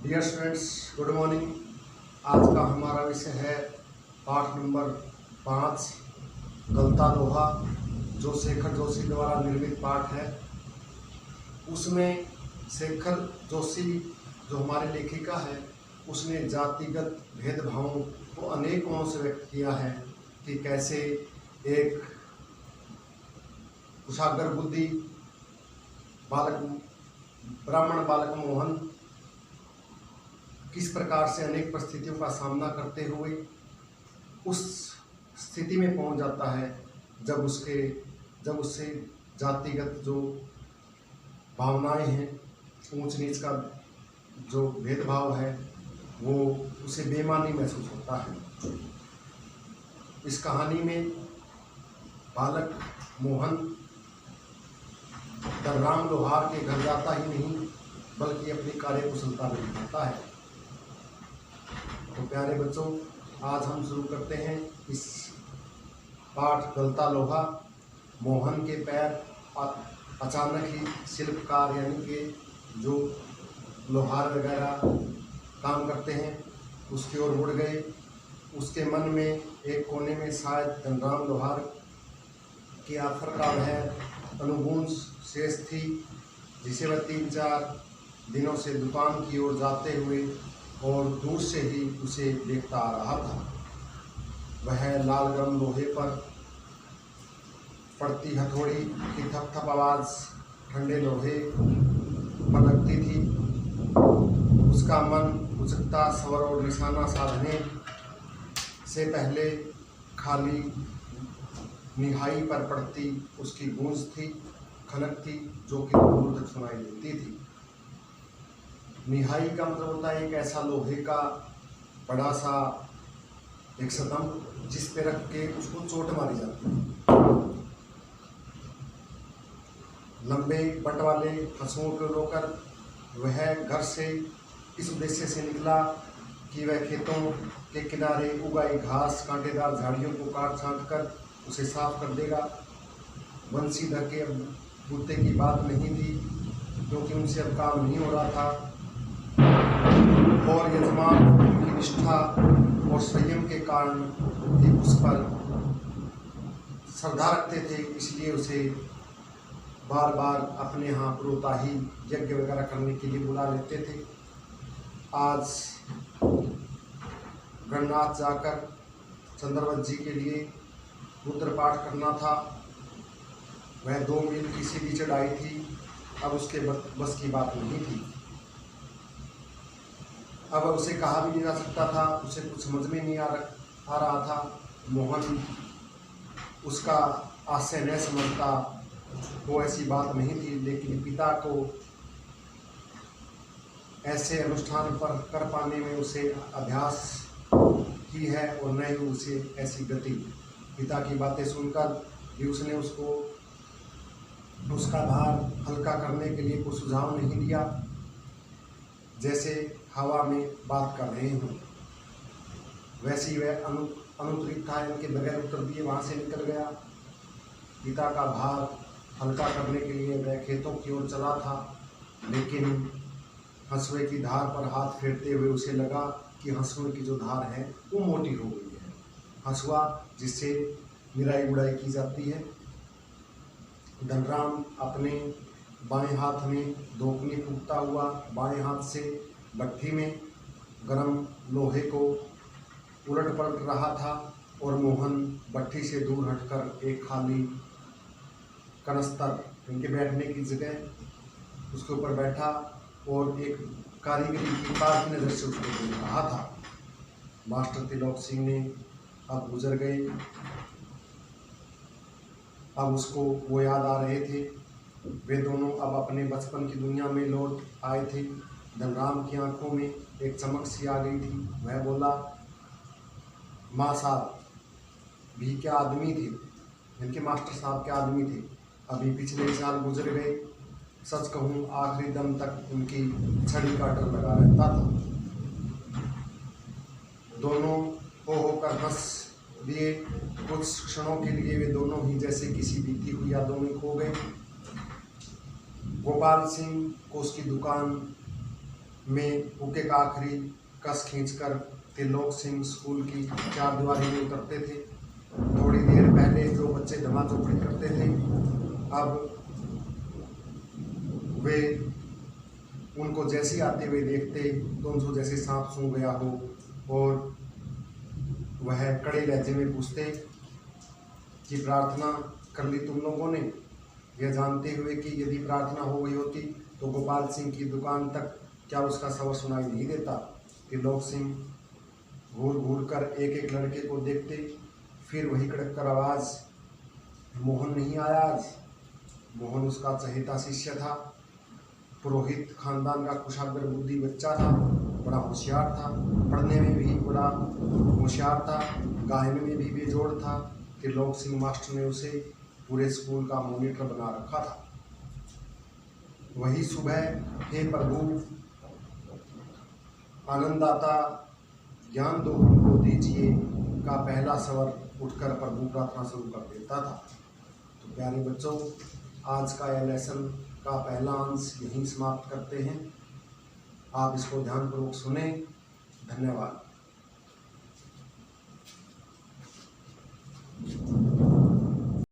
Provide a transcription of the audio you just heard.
Dear students, good morning. आज का हमारा विषय है पाठ नंबर 5 गलता लोहा, जो शेखर जोशी द्वारा निर्मित पाठ है। उसमें शेखर जोशी जो हमारे लेखिका है, उसने जातिगत भेदभावों को अनेक कोणों से व्यक्त किया है कि कैसे एक कुशाग्र बुद्धि ब्राह्मण बालक मोहन किस प्रकार से अनेक परिस्थितियों का सामना करते हुए उस स्थिति में पहुंच जाता है जब उससे जातिगत जो भावनाएं हैं, ऊंच नीच का जो भेदभाव है, वो उसे बेईमानी महसूस होता है। इस कहानी में बालक मोहन दर्राम लोहार के घर जाता ही नहीं, बल्कि अपनी कार्यकुशलता में दिखाता है। तो प्यारे बच्चों, आज हम शुरू करते हैं इस पाठ गलता लोहा। मोहन के पैर अचानक ही शिल्पकार यानी कि जो लोहार वगैरह काम करते हैं उसकी ओर मुड़ गए। उसके मन में एक कोने में शायद धनराम लोहार की आखिर का वह अनुगुण शेष थी, जिसे वह 3-4 दिनों से दुकान की ओर जाते हुए और दूर से ही उसे देखता आ रहा था। वह लाल गरम लोहे पर पड़ती हथौड़ी की थप थप आवाज़ ठंडे लोहे पर लगती थी। उसका मन उत्सुकता, स्वर और निशाना साधने से पहले खाली निहाई पर पड़ती उसकी गूंज थी, खनक थी, जो कि दूर तक सुनाई देती थी। निहाई का मतलब होता है एक ऐसा लोहे का बड़ा सा एक स्तंभ जिस पे रख के उसको चोट मारी जाती है। लंबे बट वाले हंसुओं को रोकर वह घर से इस उद्देश्य से निकला कि वह खेतों के किनारे उगाई घास, कांटेदार झाड़ियों को काट छांट कर उसे साफ कर देगा। बंसीधर के अब बूते की बात नहीं थी, क्योंकि उनसे अब काम नहीं हो रहा था, और यजमान की निष्ठा और संयम के कारण ही उस पर श्रद्धा रखते थे, इसलिए उसे बार बार अपने यहाँ प्रोताही यज्ञ वगैरह करने के लिए बुला लेते थे। आज गणनाथ जाकर चंद्रवत जी के लिए रुद्र पाठ करना था। वह 2 मील की सीधी चढ़ाई थी, अब उसके बस की बात नहीं थी। अब उसे कहा भी नहीं जा सकता था, उसे कुछ समझ में नहीं आ रहा था। मोहन उसका आशय न समझता, वो ऐसी बात नहीं थी, लेकिन पिता को ऐसे अनुष्ठान पर कर पाने में उसे अभ्यास की है और न ही उसे ऐसी गति। पिता की बातें सुनकर भी उसने उसका भार हल्का करने के लिए कोई सुझाव नहीं दिया, जैसे हवा में बात कर रहे हों। वैसे ही वह अनुत्तरित था, इनके बगैर उत्तर दिए वहाँ से निकल गया। पिता का भार हल्का करने के लिए वह खेतों की ओर चला था, लेकिन हंसुए की धार पर हाथ फेरते हुए उसे लगा कि हंसुए की जो धार है वो मोटी हो गई है। हंसुआ जिससे निराई गुड़ाई की जाती है। धनराम अपने बाएं हाथ में धोकनी फूंकता हुआ बाएं हाथ से भट्ठी में गरम लोहे को उलट पलट रहा था, और मोहन भट्ठी से दूर हटकर एक खाली कनस्तर, इनके बैठने की जगह, उसके ऊपर बैठा और एक कारीगरी की पार की नज़र से उसको देख रहा था। मास्टर तिलोक सिंह ने अब गुजर गए, अब उसको वो याद आ रहे थे। वे दोनों अब अपने बचपन की दुनिया में लौट आए थे। धनराम की आंखों में एक चमक सी आ गई थी। वह बोला, माँ साहब भी क्या आदमी थे, इनके मास्टर साहब क्या आदमी थे। अभी पिछले साल गुजर गए। सच कहूँ आखिरी दम तक उनकी छड़ी का डर लगा रहता था। दोनों हो होकर हंस दिए। कुछ क्षणों के लिए वे दोनों ही जैसे किसी बीती हुई यादों में खो गए। गोपाल सिंह को उसकी दुकान में पुके का आखिरी कस खींचकर त्रिलोक सिंह स्कूल की चारदीवारी में उतरते थे। थोड़ी देर पहले जो बच्चे धमाचौकड़ी करते थे, अब वे उनको जैसे आते हुए देखते तो उनको जैसे सांप सूंघ गया हो, और वह कड़े लहजे में पूछते कि प्रार्थना कर ली तुम लोगों ने, यह जानते हुए कि यदि प्रार्थना हो गई होती तो गोपाल सिंह की दुकान तक क्या उसका स्वर सुनाई नहीं देता। त्रिलोक सिंह घूर घूर कर एक एक लड़के को देखते, फिर वही कड़क कर आवाज़, मोहन नहीं आया आज। मोहन उसका चहेता शिष्य था, पुरोहित खानदान का कुशाग्र बुद्धि बच्चा था, बड़ा होशियार था, पढ़ने में भी बड़ा होशियार था, गायन में भी बेजोड़ था। त्रिलोक सिंह मास्टर ने उसे पूरे स्कूल का मॉनिटर बना रखा था। वही सुबह, हे प्रभु आनंदाता ज्ञान दो हमको दीजिए का पहला स्वर उठकर प्रभु प्रार्थना शुरू कर देता था। तो प्यारे बच्चों, आज का यह लेसन का पहला अंश यहीं समाप्त करते हैं। आप इसको ध्यानपूर्वक सुने। धन्यवाद।